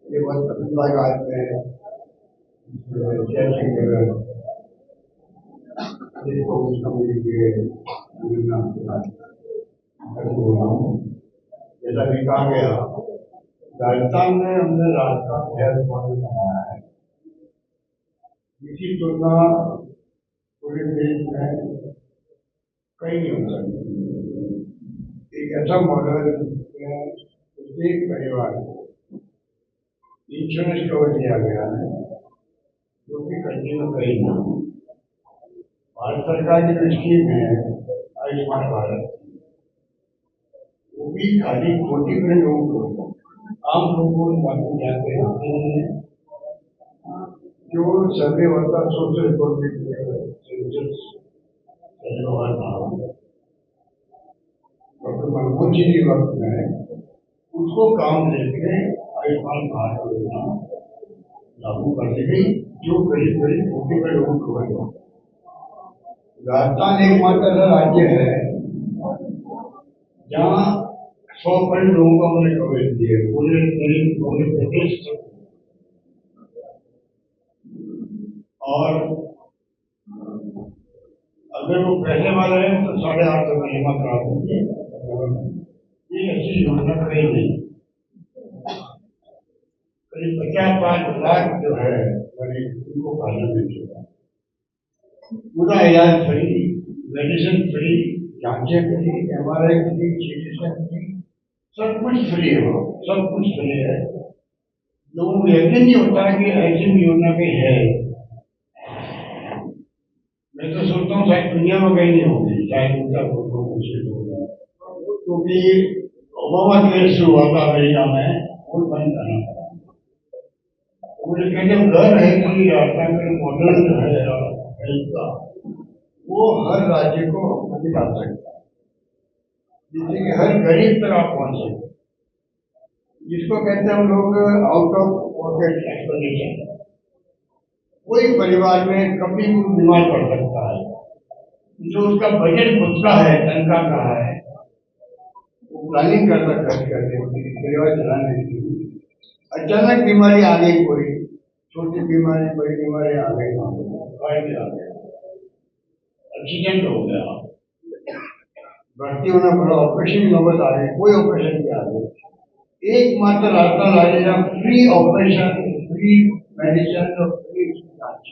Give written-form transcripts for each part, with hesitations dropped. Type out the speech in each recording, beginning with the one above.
ये बहुत पसंद का आज में जैसा भी कहा गया, राजस्थान में हमने राजस्थान हेल्थ मॉडल बनाया है। इसकी तुलना पूरे देश में कहीं नहीं हो सकती। एक ऐसा मॉडल जिसमें प्रत्येक परिवार को इंश्योरेंस कवर दिया गया है, जो कि कंट्री में कहीं नहीं। भारत सरकार की जो स्कीम है आयुष्मान भारत, वो भी खाली 40% लोगों को, आम लोगों को जाते हैं जो सर्वे होता सोशल रिपोर्ट डॉक्टर मनमोहन जी के वक्त में उसको काम लेके आयुष्मान भारत योजना लागू कर दी गई, जो करीब करीब 40% लोगों को है। राजस्थान एकमात्र राज्य है जहाँ 100% लोगों को हमने कवरेज दिए, पूरे प्रदेश। और अगर वो पैसे वाले हैं तो 8.5 लाख जमा करा देंगे। ये ऐसी योजना कहीं नहीं। करीब 50 लाख जो है गरीब उनको फायदा मिल चुका, पूरा इलाज फ्री, मेडिसिन फ्री, जांचें free, MRI free, CT scan free, सब कुछ फ्री है। सब कुछ फ्री है। लोगों को यकीन नहीं होता कि ऐसी भी योजना भी है। मैं तो सोचता हूँ शायद दुनिया में कहीं नहीं होगी, शायद उनका फोटो मुश्किल होगा, क्योंकि ओबामा केस शुरू हुआ था अमेरिका में, वो बंद करना पड़ा। मुझे कहते डर है कि राजस्थान का मॉडल जो है हेल्थ का, वो हर राज्य को निकाल सकता है, जिससे कि हर गरीब तक आप पहुंच सकते, जिसको कहते हैं हम लोग आउट ऑफ पॉकेट एक्सपेंडिचर। कोई परिवार में कभी भी बीमार पड़ सकता है, जो उसका बजट खुद का है, तनख्वाह का है, वो प्लानिंग करता खर्च करते परिवार चलाने के लिए। अचानक बीमारी आ गई, कोई छोटी बीमारी बड़ी बीमारी आ गई, एक्सीडेंट हो गया, भर्ती होना पड़ा, ऑपरेशन की नौबत आ गई, कोई ऑपरेशन नहीं आ गई, एकमात्र राजस्थान राज्य जहाँ फ्री ऑपरेशन, फ्री मेडिसिन और फ्री जांच।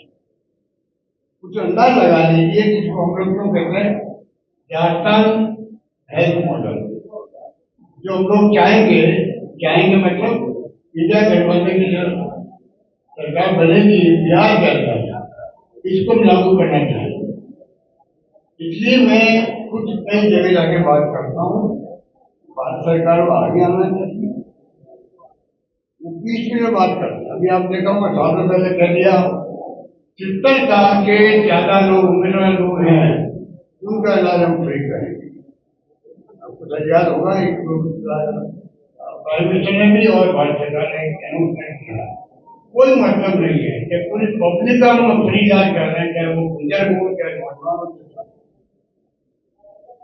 कुछ अंदाज लगा लीजिए जिसको हम लोग क्यों कहते हैं राजस्थान हेल्थ मॉडल। जो हम लोग चाहेंगे मतलब इंडिया गठबंधन की जो सरकार बनेगी बिहार के अंदर, इसको लागू करना चाहिए। इसलिए मैं कुछ कई जगह जाके बात करता हूँ, भारत सरकार को आगे आना चाहिए। वो बीच में बात करते हैं। अभी आप देखा होगा, सालों पहले कह दिया 70 साल के ज्यादा लोग, उम्र वाले लोग हैं, उनका इलाज हम फ्री करेंगे। आपको तो याद होगा एक प्राइम मिनिस्टर ने भी और भारत सरकार ने अनाउंसमेंट किया। कोई मतलब नहीं है कि पूरी पब्लिक का हम फ्री इलाज कर रहे हैं, चाहे वो गुजर हो चाहे नौजवान हो।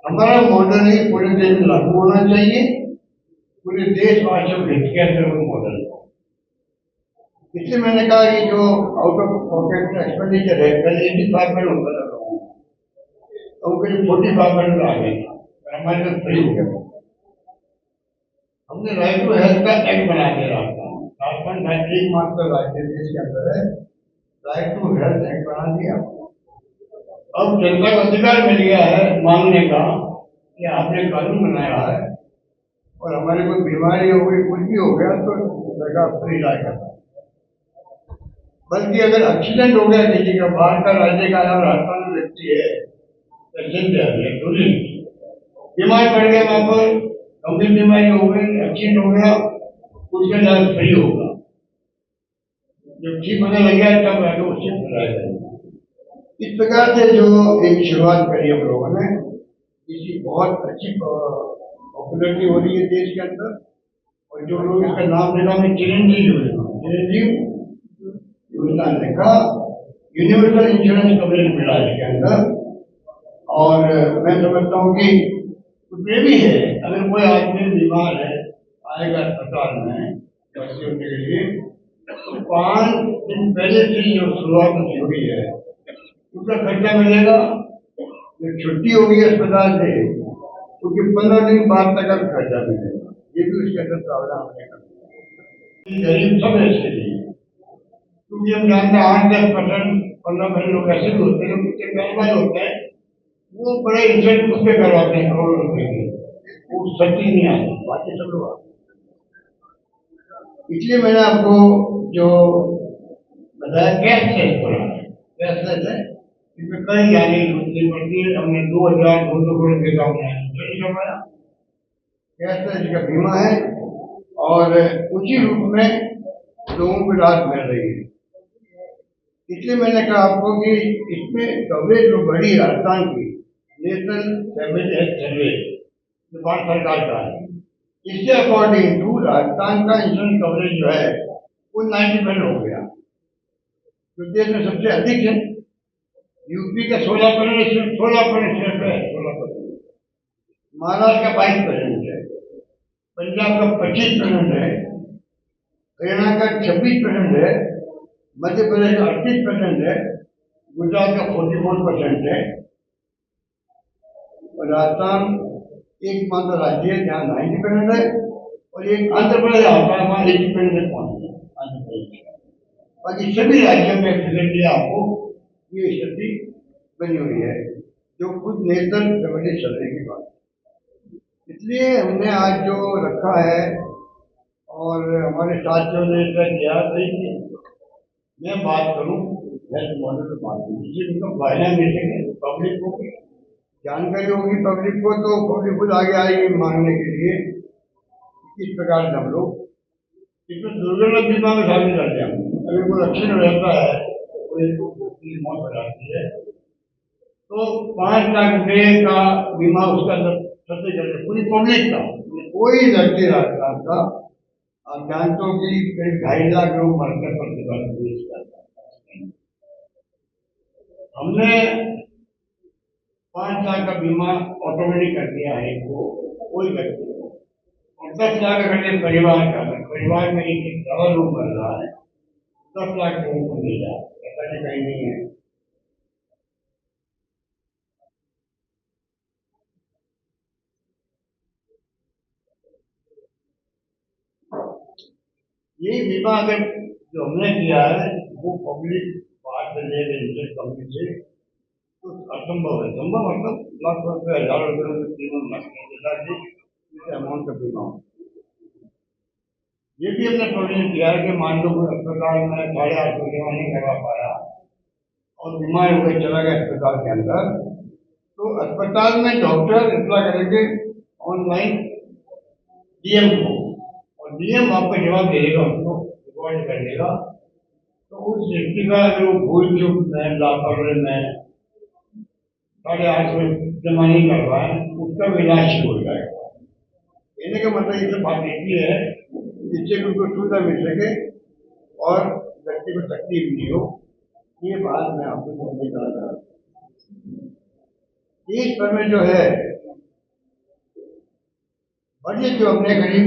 हमारा मॉडल ही पूरे देश में लागू होना चाहिए, पूरे देशवासियों के हित के अंदर वो मॉडल। इसलिए मैंने कहा कि जो आउट ऑफ पॉकेट एक्सपेंडिचर है, पहले 85% होता था, तो करीब 45% आ गया था, हमारे पास फ्री हो गया। हमने राइट टू हेल्थ का एक्ट बना के रखा, राजस्थान एकमात्र राज्य देश के अंदर है, राइट टू हेल्थ एक्ट बना दिया। अब जनता को अधिकार मिल गया है मांगने का कि आपने कानून बनाया है और हमारे कोई बीमारी हो गई, कुछ भी हो गया तो सरकार फ्री इलाज करता है। बल्कि अगर एक्सीडेंट हो गया किसी का, बाहर का राज्य का या राजस्थान में व्यक्ति है, बीमार पड़ गया, वहां पर गंभीर बीमारी हो गई, एक्सीडेंट हो गया, उसका इलाज फ्री होगा। जब ठीक होने लग गया तब आगे उचित इलाज करेगा। इस प्रकार से जो एक शुरुआत करी हम लोगों ने, इसकी बहुत अच्छी पॉपुलरिटी हो रही है देश के अंदर। और जो लोग इसका नाम देखा, मैं चिरंजीव योजना, चिरंजीव योजना देखा, यूनिवर्सल इंश्योरेंस कवरेज मिला इसके अंदर। और मैं समझता हूँ कि उसमें भी है, अगर कोई आदमी बीमार है, आएगा अस्पताल में भर्ती होने के लिए, तो 5 दिन पहले से जो शुरुआत हुई है उसका खर्चा मिलेगा। जो छुट्टी होगी अस्पताल से क्योंकि 15 दिन बाद तक अब खर्चा मिलेगा। ये भी उसके अंदर प्रावधान है। गरीब सब ऐसे लिए, क्योंकि हम जानते हैं 8-10%, 15% लोग ऐसे भी होते हैं, उनके गड़बड़ होते हैं, वो बड़े इंसेंट उसके करवाते हैं करोड़ों रुपए के, वो सच्ची नहीं आती, बाकी सब लोग आते। इसलिए मैंने आपको जो बताया कैशलेस बोला, कैशलेस है, इसमें कहीं जाने की जरूरत नहीं पड़ती है। हमने 2,200 करोड़ देता हमने नहीं करवाया, कैशलेस का बीमा है और उसी रूप में लोगों को राहत मिल रही है। इसलिए मैंने कहा आपको कि इसमें कवरेज जो बढ़ी राजस्थान की, नेशनल फैमिली हेल्थ सर्वे जो भारत सरकार का है, इसके अकॉर्डिंग टू राजस्थान का इंश्योरेंस कवरेज जो है वो 90% हो गया, जो देश में सबसे अधिक है। यूपी का 16%, 16% है, 16%। महाराष्ट्र का 22% है, पंजाब का 25% है, हरियाणा का 26% है, मध्य प्रदेश का 38% है, गुजरात का 44% है, और राजस्थान एकमात्र राज्य है जहाँ 90% है, और एक आंध्र प्रदेश आता है वहाँ 80% पहुंचे आंध्र प्रदेश। बाकी सभी राज्यों में फैसिलिटी आपको ये स्थिति बनी हुई है, जो खुद नेशनल फैमिली सर्वे की बात। इसलिए हमने आज जो रखा है और हमारे साथियों ने तय किया कि मैं बात करूं हेल्थ मॉडल पर बात करूं, जिससे उनको फायदा मिल सके, पब्लिक को जानकारी होगी, पब्लिक को तो पब्लिक खुद आगे आएगी मांगने के लिए। किस प्रकार से हम लोग इसमें दुर्घटना बीमा में शामिल करते हैं। अगर कोई एक्सीडेंट रहता है, कोई मौत हो जाती है, तो 5 लाख रुपये का बीमा उसका सबसे करते पूरी पब्लिक का, कोई व्यक्ति राजस्थान का। आप जानते हो कि करीब 2.5 लाख लोग मरते प्रतिबंध देश का। हमने 5 लाख का बीमा ऑटोमेटिक कर दिया है इनको, कोई व्यक्ति को, और 10 लाख अगर परिवार का, परिवार में एक दवा लोग मर रहा है, 10 लाख लोगों को मिल जाए, ऐसा कहीं नहीं है। ये बीमा अगर जो हमने किया है वो पब्लिक बाहर से ले रही है कंपनी से, तो असंभव है। संभव मतलब लाख रुपये, 1,000 रुपये अमाउंट का बीमा। ये भी हमने प्रोविजन किया है कि मान लो कोई अस्पताल में 8.5 बीमा नहीं करवा पाया और बीमार होकर चला गया अस्पताल के अंदर, तो अस्पताल में डॉक्टर इतना करेंगे ऑनलाइन डीएम को, और डीएम आपको जवाब दे देगा, उसको रिकॉर्ड कर देगा। तो उस व्यक्ति का अगर वो भूल चूक में, लापरवाही में 8.5 जमा नहीं करवाए, उसका इलाज शुरू हो जाएगा। कहने का मतलब ये बात एक है, जिससे उनको सुविधा मिल सके और व्यक्ति को तकलीफ नहीं हो। ये बात मैं आपको समझने का रहा। देश भर में जो है बजट जो हमने करीब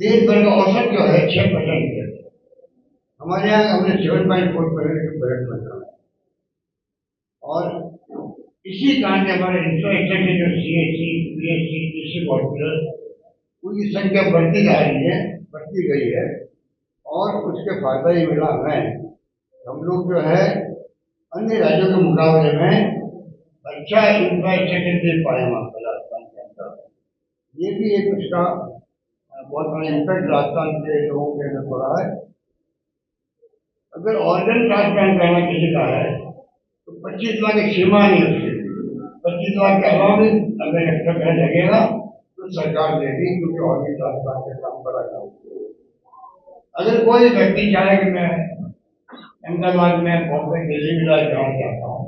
देश भर का औसत जो है 6% है, हमारे यहाँ हमने 7.4% का बजट बना है। और इसी कारण से हमारे इंफ्रास्ट्रक्चर के जो सीएचसी, पीएचसी, डिस्ट्रिक्ट हॉस्पिटल, उनकी संख्या बढ़ती जा रही है, बढ़ती गई है, और उसके फायदा ही मिला हमें। हम लोग जो है अन्य राज्यों के मुकाबले में अच्छा इंफ्रास्ट्रक्चर दे पाए हमारे राजस्थान के अंदर। ये भी एक उसका बहुत बड़ा इम्पैक्ट राजस्थान के लोगों के अंदर पड़ा है। अगर ऑर्गन ट्रांसप्लांट करना किसी का है तो 25 लाख की सीमा नहीं है, 25 लाख के अलावा भी अगर एक्स्ट्रा पैसा लगेगा तो सरकार देगी, क्योंकि ऑर्गन ट्रांसप्लांट का काम बड़ा काम। अगर कोई व्यक्ति चाहे कि मैं अहमदाबाद में, बॉम्बे, दिल्ली में इलाज कराना चाहता हूँ,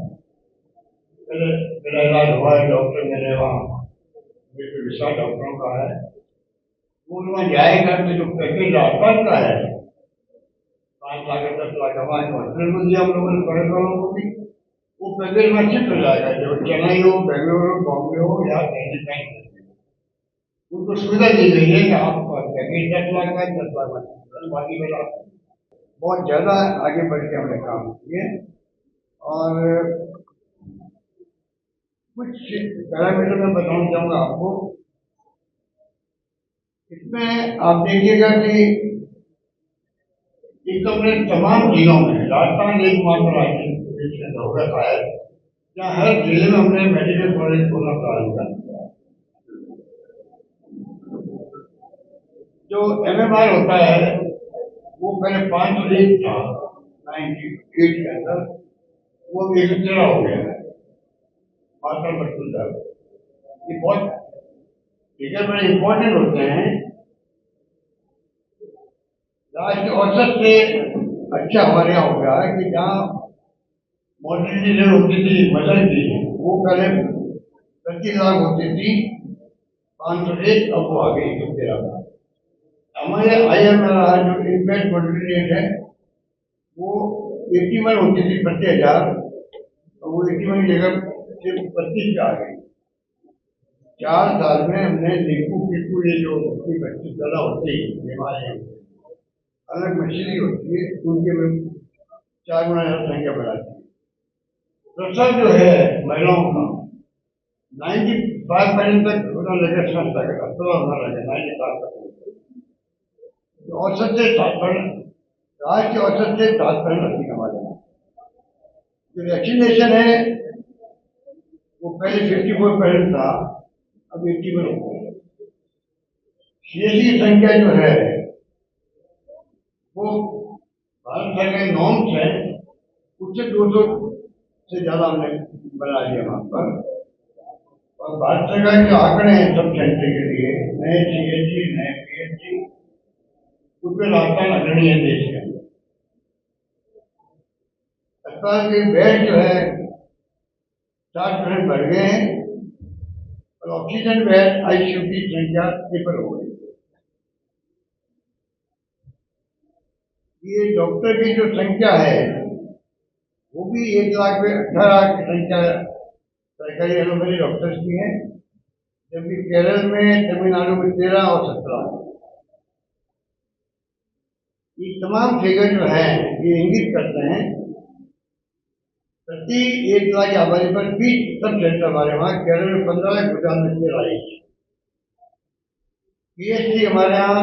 मेरा इलाज हुआ है, डॉक्टर मेरे वहाँ विश्व डॉक्टरों का है, वो वहाँ जाएगा तो जो पैकेज राजस्थान का है 5 लाख 10 लाख हमारे हॉस्पिटल में दिया हम लोगों ने पढ़े वालों को भी, वो पैकेज में शिफ्ट हो जाएगा, जो चेन्नई हो, बेंगलोर हो, बॉम्बे हो या दिल्ली कहीं, उनको सुविधा दी गई है कि आप पैकेज 10 लाख का 10 लाख में बाकी मेरा बहुत ज़्यादा आगे बढ़ के हमने काम किए। और कुछ पैरामीटर मैं बताना चाहूँगा आपको। इसमें आप देखिएगा कि एक तो अपने तमाम जिलों में राजस्थान एकमात्र राज्य होगा शायद जहाँ हर जिले में हमने मेडिकल कॉलेज खोलना प्रारंभ कर दिया। जो MMR होता है वो पहले 501 था 98 के अंदर, वो 113 हो गया है मात्र मृत्यु। ये बहुत फिगर बड़े इंपॉर्टेंट होते हैं। राष्ट्रीय औसत से अच्छा हमारे यहाँ हो गया है कि जहाँ मोर्टेलिटी रेट होती थी मदर की, वो पहले 25 लाख होती थी 501, अब वो आ गई 113 लाख। हमारे IMR जो इन्फेंट मोर्टेलिटी रेट है वो 81 होती थी प्रति 1000, तो वो 81 की जगह सिर्फ 25 पे आ गई। 4 साल में हमने डेंगू पिकू ये जो बच्चे पैदा होते ही बीमारियाँ अलग मशीनरी होती है, उनके में 4 गुना संख्या बढ़ाती है। प्रसव जो है महिलाओं का 95% तक होना लगे, संस्था का होना लगे 95%, औसत से 7%, राज्य के औसत से 7% अधिक हमारे यहाँ। जो वैक्सीनेशन है वो पहले 54% था, अब 81 हो गया। CSC की संख्या जो है वो भारत सरकार के नॉर्म्स है उससे 200 से ज्यादा हमने बना दिया वहां पर। और भारत सरकार के आंकड़े हैं सब सेंटर के लिए, नए CSC नए PSC, उसमें राजस्थान अग्रणी है देश के अंदर। अस्पताल के बेड जो है 60% बढ़ गए हैं और ऑक्सीजन बेड ICU की संख्या 0 हो गई। ये डॉक्टर की जो संख्या है वो भी 1 लाख में 18 की संख्या सरकारी एलोपैथी डॉक्टर्स की है, जबकि केरल में, तमिलनाडु में 13 और 17। ये तमाम फिगर जो है ये इंगित करते हैं प्रति 1 लाख आबादी पर 20 सब सेंटर हमारे वहाँ। केरल में 15 है, गुजरात में 13 है। PSC हमारे यहाँ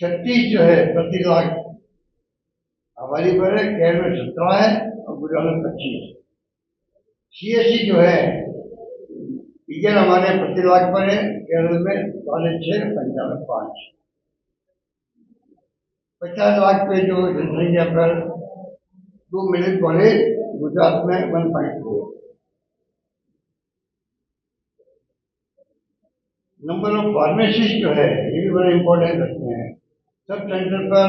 36 जो है प्रति लाख आबादी पर है, केरल में 17 है और गुजरात में 25। CSC जो है फिगर हमारे प्रति लाख पर है, केरल में 6.5, पंजाब में 5। 50 लाख पे जो जनसंख्या पर 2 मेडिकल कॉलेज, गुजरात में 1.4। नंबर ऑफ फार्मेसिस्ट जो है ये भी बड़ा इंपॉर्टेंट रखते हैं। सब सेंटर पर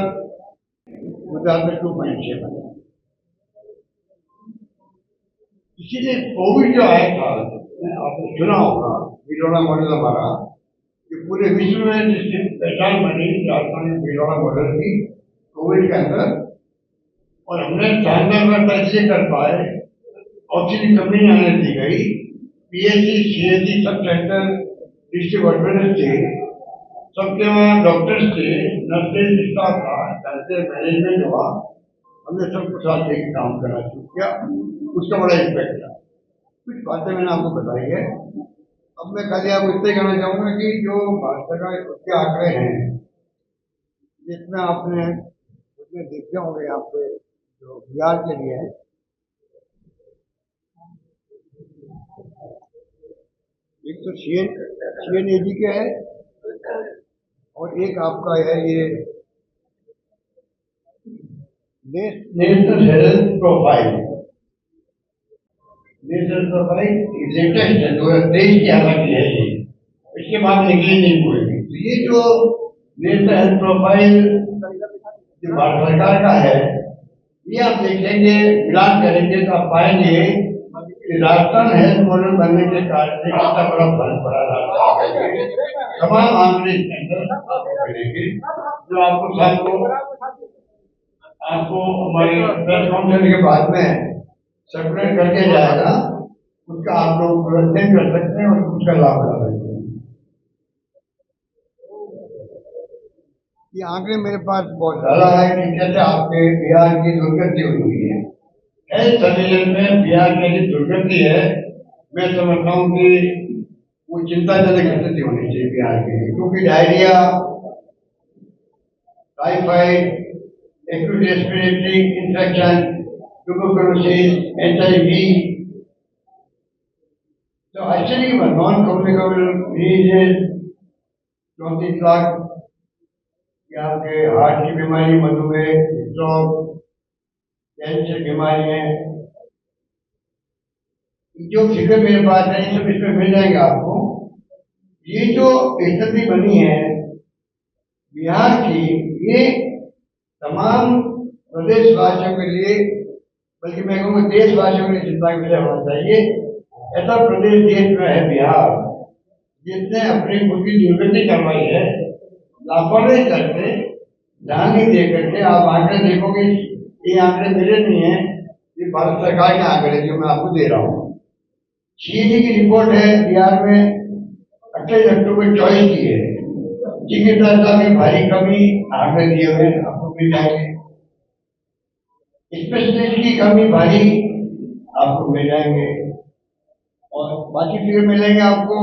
गुजरात में 2.7। इसीलिए कोविड जो आया था आपने सुना होगा, भिलवाड़ा मॉडल हमारा कि पूरे विश्व में जिसकी पहचान बनी राजस्थान में भिलवाड़ा मॉडल की कोविड के अंदर। और हमने शानदार व्यवस्था इसलिए कर पाए, ऑक्सीजन कमी नहीं आने दी गई। PSC CSC sub centre district hospital थे, सबके वहाँ डॉक्टर्स थे, नर्सेज स्टाफ था, मैनेजमेंट हुआ, हमने सबको साथ लेके काम करना शुरू किया, उसका बड़ा इम्पैक्ट था। कुछ बातें मैंने आपको बताई है। अब मैं खाली आपको इतना कहना चाहूँगा कि जो भारत सरकार के आंकड़े हैं जिसमें आपने उसमें देखे होंगे यहाँ पे जो बिहार के लिए है, एक तो CNAG के है और एक आपका है ये national health profile. National profile latest है 2023 की हालांकि है ये, इसके बाद निकली नहीं कोई। तो ये जो नेशनल हेल्थ प्रोफाइल जो भारत सरकार का है, ये आप देखेंगे मिलान करेंगे तो आप पाएंगे कि राजस्थान हेल्थ मॉडल बनने के कारण से कितना बड़ा फर्क पड़ा राजस्थान। तमाम आंकड़े इसके अंदर मिलेंगे, जो आपको शाम को आपको हमारे प्रेस कॉन्फ्रेंस के बाद में सर्कुलेट करके जाएगा, उसका आप लोग प्रदर्शन कर सकते हैं और उसका लाभ उठा सकते हैं। ये आंकड़े मेरे पास बहुत ज्यादा है कि कैसे आपके बिहार की दुर्गति हुई है। हेल्थ सर्विलेंस में बिहार की जो दुर्गति है, मैं समझता हूँ कि वो चिंताजनक स्थिति होनी चाहिए बिहार की, क्योंकि diarrhoea, typhoid, acute respiratory infection, tuberculosis, HIV, तो actually non communicable disease 34 lakh, आपके हार्ट की बीमारी, मधुमेह, स्ट्रोक, कैंसर बीमारियां, जो फिगर मेरे पास है सब इसमें मिल जाएंगे आपको। ये जो स्थिति बनी है बिहार की, ये तमाम प्रदेशवासियों के लिए, बल्कि मैं कहूँगा देशवासियों के लिए चिंता का विषय होना चाहिए। ऐसा प्रदेश देश में है बिहार, जिसने अपनी खुद की दुर्गति करवाई है, लापरवाही करके, ध्यान नहीं दे करके। आप आंकड़े देखोगे, ये आंकड़े मेरे नहीं है, ये भारत सरकार के आंकड़े जो मैं आपको दे रहा हूँ। CAG की रिपोर्ट है बिहार में 28 अक्टूबर 24 की है। चिकित्सा में भारी कमी आंकड़े दिए हुए आपको मिल जाएंगे, स्पेशलिस्ट की कमी भारी आपको मिल जाएंगे, और बाकी फिर मिलेंगे आपको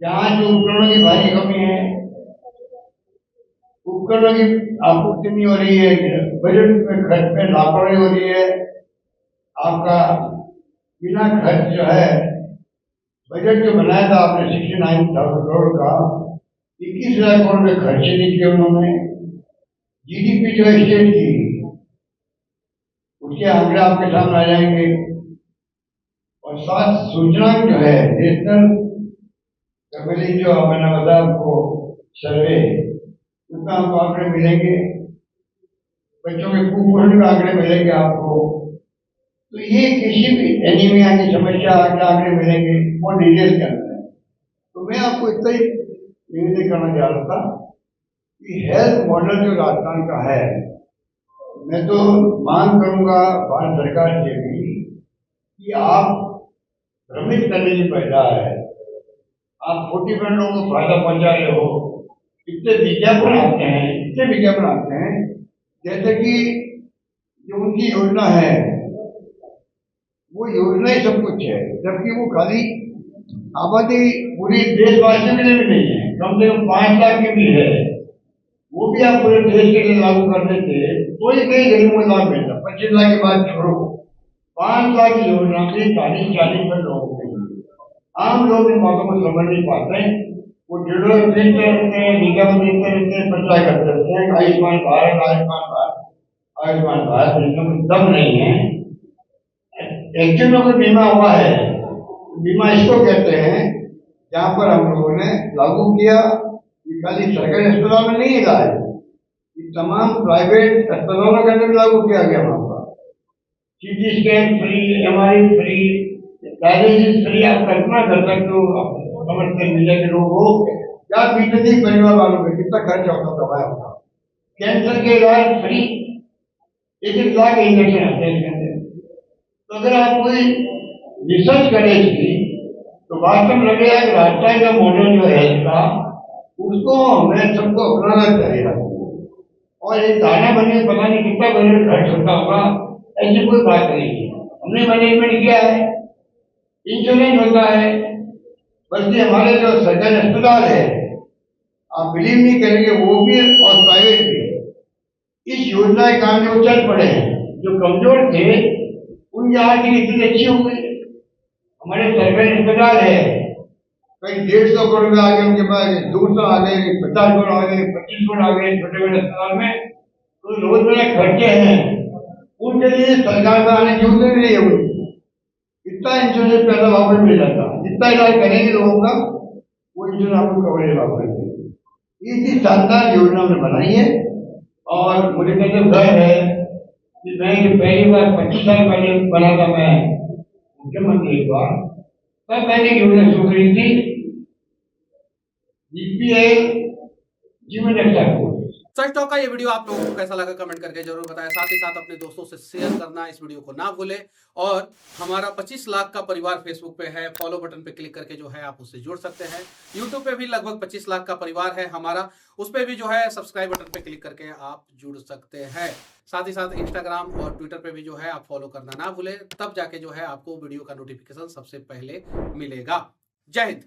जहाँ जो उपकरणों की भारी कमी है, उपकरणों की आपूर्ति नहीं हो रही है, बजट में खर्च में लापरवाही हो रही है, आपका बिना खर्च जो है बजट जो बनाया था आपने 69,000 करोड़ का, 21,000 करोड़ में खर्च नहीं किया उन्होंने। GDP जो है स्टेट की, उसके आंकड़े आपके सामने आ जाएंगे, और साथ सूचना जो है नेशनल जो मैंने बताया आपको सर्वे, उसमें आपको आंकड़े मिलेंगे, बच्चों के कुपोषण के आंकड़े मिलेंगे आपको। तो ये किसी भी एनीमिया की समस्या के आंकड़े मिलेंगे, वो डिटेल के अंदर है। तो मैं आपको इतना ही निवेदन करना चाह रहा था कि हेल्थ मॉडल जो राजस्थान का है, मैं तो मांग करूंगा भारत सरकार से भी कि आप भ्रमित करने की पैदा है, आप 40% लोगों को फायदा पहुंचा रहे हो। इतने विज्ञापन आते हैं, इतने विज्ञापन आते हैं, जैसे कि जो उनकी योजना है वो योजना ही सब कुछ है, जबकि वो खाली आबादी पूरी देशवासियों के लिए भी नहीं है, कम से कम 5 लाख की भी है, वो भी आप पूरे देश के लिए लागू कर देते तो ही कई गरीबों को लाभ मिलता। 25 लाख की बात छोड़ो, 5 लाख की योजना से 40-40 में लोगों के लिए, आम लोग इन बातों को समझ नहीं पाते हैं। वो डेढ़ देखते रहते हैं, विज्ञापन देखते रहते हैं, प्रचार करते रहते हैं, आयुष्मान भारत, आयुष्मान भारत, आयुष्मान भारत, इसमें दम नहीं है। एक्चुअल में कोई बीमा हुआ है, बीमा इसको कहते हैं जहां पर हम लोगों ने लागू किया कि खाली सरकारी अस्पताल में नहीं इलाज, तमाम प्राइवेट अस्पतालों के अंदर लागू किया गया। वहां पर CT scan free, MRI free, dialysis free. आप कल्पना कर सकते हो समझते मीडिया के लोग हो या पीछे परिवार वालों में कितना खर्च होता दवाया होगा। कैंसर के इलाज फ्री, 1 लाख इंजेक्शन आते हैं। तो अगर आप कोई रिसर्च करें इसकी, तो वास्तव में लगेगा कि राजस्थान का मॉडल जो है इसका, उसको हमें सबको अपनाना चाहिए। और एक दाना बने पता नहीं कितना बजट खर्च होता होगा, ऐसी कोई बात नहीं है। हमने मैनेजमेंट किया है, इंश्योरेंस होता है, बल्कि हमारे जो सरकारी अस्पताल है, आप बिलीव नहीं करेंगे, वो भी और प्राइवेट भी इस योजना के कारण जो चल पड़े हैं, जो कमजोर थे उनकी आर्थिक स्थिति अच्छी हो गई। हमारे सरकारी अस्पताल है, कहीं 150 करोड़ में आ गए, उनके पास 200 आ गए, 50 करोड़ आ गए, 25 करोड़ आ गए छोटे बड़े अस्पताल में। तो रोजमर्रा खर्चे हैं, उनके लिए सरकार का आने की जरूरत नहीं है। उनको इतना इंश्योरेंस पैसा वापस मिल जाता, जितना इलाज करेंगे लोगों का वो इंश्योरेंस आपको कवरेज वापस देंगे। इसी शानदार योजना हमने बनाई है, और मुझे कहते गर्व है कि मैं जो पहली बार 25 साल पहले बना था, मैं मुख्यमंत्री एक बार, तब मैंने योजना शुरू करी थी बीपीएल जीवन रक्षा कोष। सच टॉक का ये वीडियो आप लोगों को कैसा लगा कमेंट करके जरूर बताएं। साथ ही साथ अपने दोस्तों से शेयर करना इस वीडियो को ना भूलें। और हमारा 25 लाख का परिवार फेसबुक पे है, फॉलो बटन पे क्लिक करके जो है आप उससे जुड़ सकते हैं। यूट्यूब पे भी लगभग 25 लाख का परिवार है हमारा, उस पर भी जो है सब्सक्राइब बटन पे क्लिक करके आप जुड़ सकते हैं। साथ ही साथ इंस्टाग्राम और ट्विटर पे भी जो है आप फॉलो करना ना भूलें, तब जाके जो है आपको वीडियो का नोटिफिकेशन सबसे पहले मिलेगा। जय हिंद।